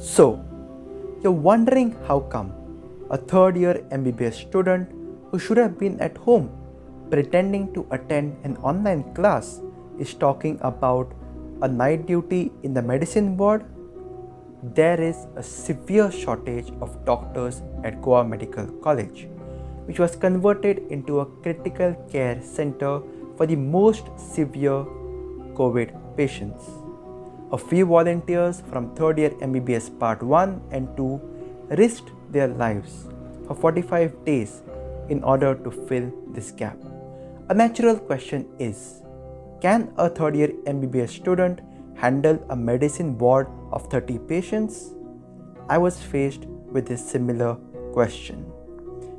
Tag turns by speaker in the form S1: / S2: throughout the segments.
S1: So, you're wondering how come a third year MBBS student who should have been at home pretending to attend an online class is talking about a night duty in the medicine ward? There is a severe shortage of doctors at Goa Medical College, which was converted into a critical care center for the most severe COVID patients. A few volunteers from third year MBBS Part 1 and 2 risked their lives for 45 days in order to fill this gap. A natural question is, can a third year MBBS student handle a medicine ward of 30 patients? I was faced with a similar question.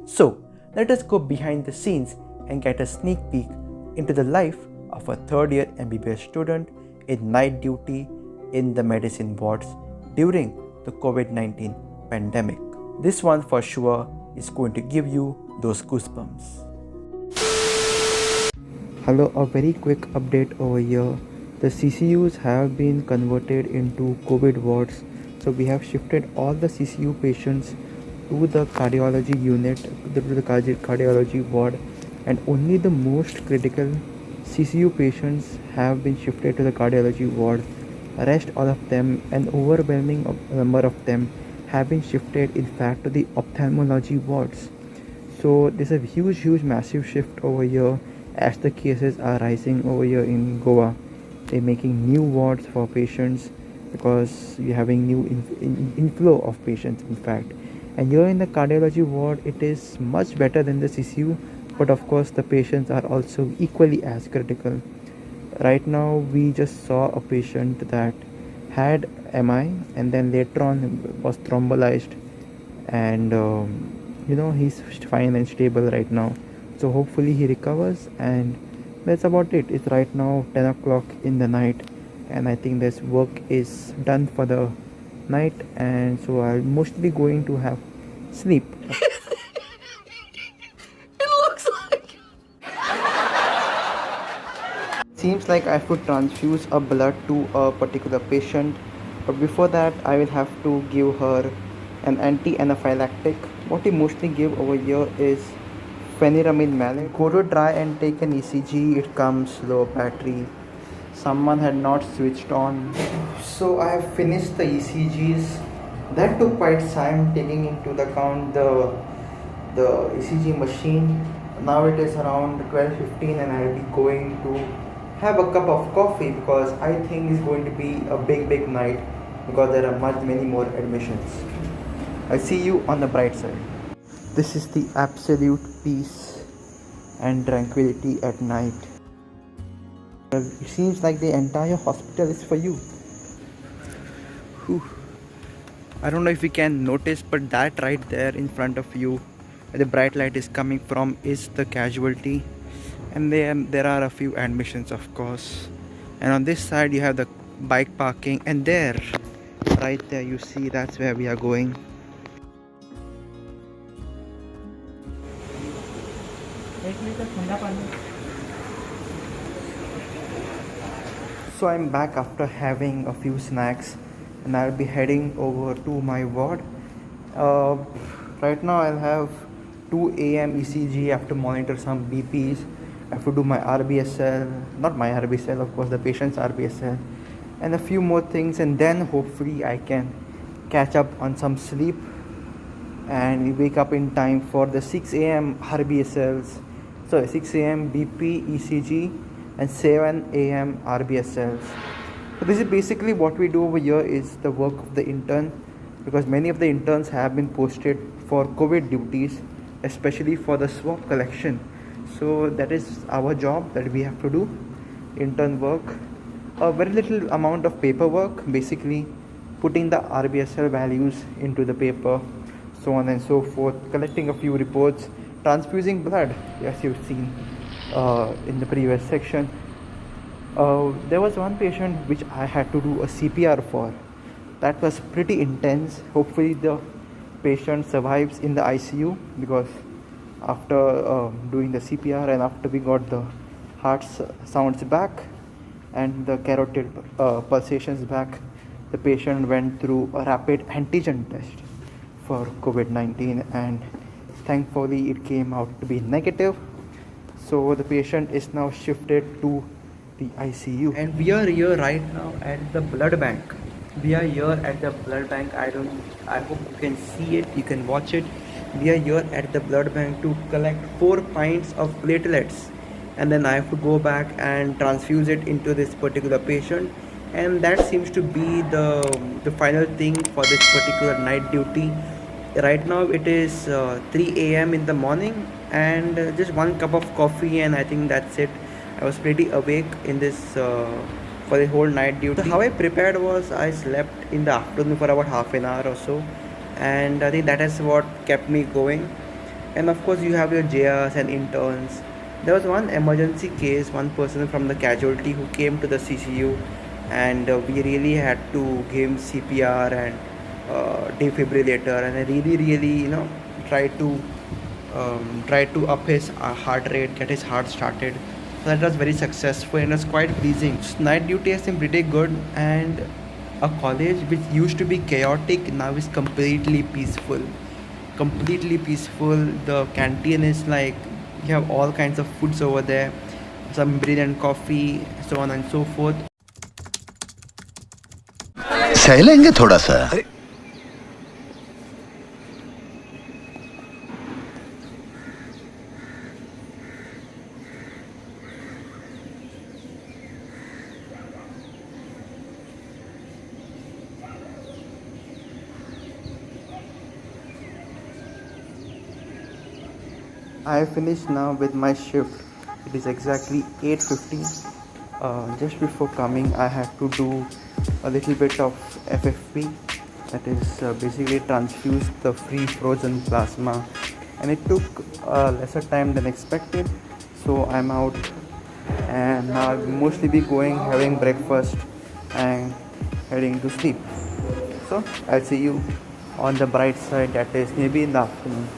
S1: So, let us go behind the scenes and get a sneak peek into the life of a third year MBBS student in night duty in the medicine wards during the COVID-19 pandemic. This one for sure is going to give you those goosebumps. Hello, a very quick update over here. The CCUs have been converted into COVID wards. So we have shifted all the CCU patients to the cardiology unit, to the cardiology ward, and only the most critical CCU patients have been shifted to the cardiology ward. Rest all of them, an overwhelming number of them, have been shifted in fact to the ophthalmology wards. So there's a huge massive shift over here as the cases are rising over here in Goa. They're making new wards for patients because you're having new inflow of patients in fact. And here in the cardiology ward, it is much better than the CCU, but of course the patients are also equally as critical. Right now we just saw a patient that had MI and then later on was thrombolized, and he's fine and stable right now. So hopefully he recovers, and that's about it. It's right now 10 o'clock in the night, and I think this work is done for the night, and so I'm mostly going to have sleep. Seems like I should transfuse a blood to a particular patient, but before that I will have to give her an anti-anaphylactic. What we mostly give over here is pheniramine maleate. Go to try and take an ECG. It comes low battery. Someone had not switched on. So I have finished the ECGs. That took quite time, taking into account the ECG machine. Now it is around 12:15 and I'll be going to have a cup of coffee because I think it's going to be a big night because there are many more admissions. I'll see you on the bright side. This is the absolute peace and tranquility at night. It seems like the entire hospital is for you. Whew. I don't know if you can notice, but that right there in front of you, where the bright light is coming from, is the casualty. And then there are a few admissions, of course. And on this side you have the bike parking, and there, right there, you see that's where we are going. So I'm back after having a few snacks, and I'll be heading over to my ward. Right now I'll have 2 a.m. ECG. I have to monitor some BPs. I have to do my RBSL, not my RBSL, of course, the patient's RBSL, and a few more things, and then hopefully I can catch up on some sleep and wake up in time for the 6 a.m. RBSLs. So 6 a.m. BP, ECG, and 7 a.m. RBSLs. So this is basically what we do over here is the work of the intern, because many of the interns have been posted for COVID duties, especially for the swab collection. So that is our job that we have to do, intern work. A very little amount of paperwork, basically putting the RBSL values into the paper, so on and so forth, collecting a few reports, transfusing blood, as you've seen in the previous section. There was one patient which I had to do a CPR for. That was pretty intense. Hopefully the patient survives in the ICU, because after doing the CPR and after we got the heart sounds back and the carotid pulsations back, the patient went through a rapid antigen test for COVID-19, and thankfully it came out to be negative. So the patient is now shifted to the ICU, and we are here right now at the blood bank. We are here at the blood bank. I hope you can see it, you can watch it. We are here at the blood bank to collect 4 pints of platelets, and then I have to go back and transfuse it into this particular patient, and that seems to be the final thing for this particular night duty. Right now it is 3 a.m. in the morning, and just 1 cup of coffee, and I think that's it. I was pretty awake in this for the whole night duty. So how I prepared was I slept in the afternoon for about half an hour or so, and I think that is what kept me going. And of course you have your JRs and interns. There was one emergency case, one person from the casualty who came to the CCU, and we really had to give him CPR and defibrillator, and I really tried to up his heart rate, get his heart started. So that was very successful and it was quite pleasing. Night duty has been pretty good, and a college which used to be chaotic now is completely peaceful. Completely peaceful. The canteen is like, you have all kinds of foods over there, some brilliant coffee, so on and so forth.
S2: सहलेंगे थोड़ा सा.
S1: I have finished now with my shift. It is exactly 8:15. Just before coming, I had to do a little bit of FFP, that is basically transfuse the free frozen plasma, and it took lesser time than expected. So I'm out, and now I'll mostly be going, having breakfast, and heading to sleep. So I'll see you on the bright side, that is maybe in the afternoon.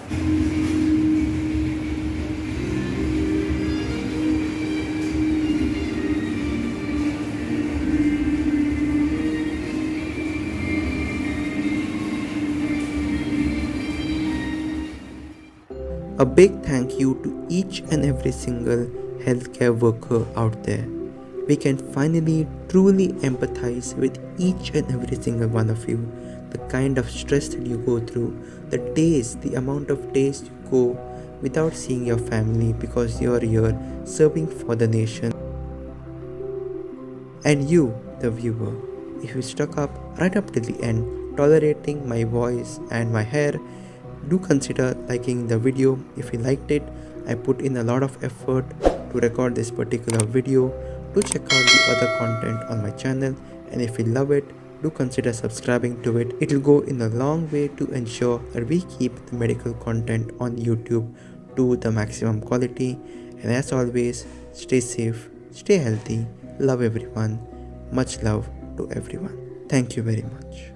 S1: A big thank you to each and every single healthcare worker out there. We can finally truly empathize with each and every single one of you. The kind of stress that you go through, the amount of days you go without seeing your family because you're here serving for the nation. And you, the viewer, if you stuck up right up till the end, tolerating my voice and my hair, do consider liking the video. If you liked it, I put in a lot of effort to record this particular video. Do check out the other content on my channel, and if you love it, do consider subscribing to it. It will go in a long way to ensure that we keep the medical content on YouTube to the maximum quality. And as always, stay safe, stay healthy, love everyone. Much love to everyone. Thank you very much.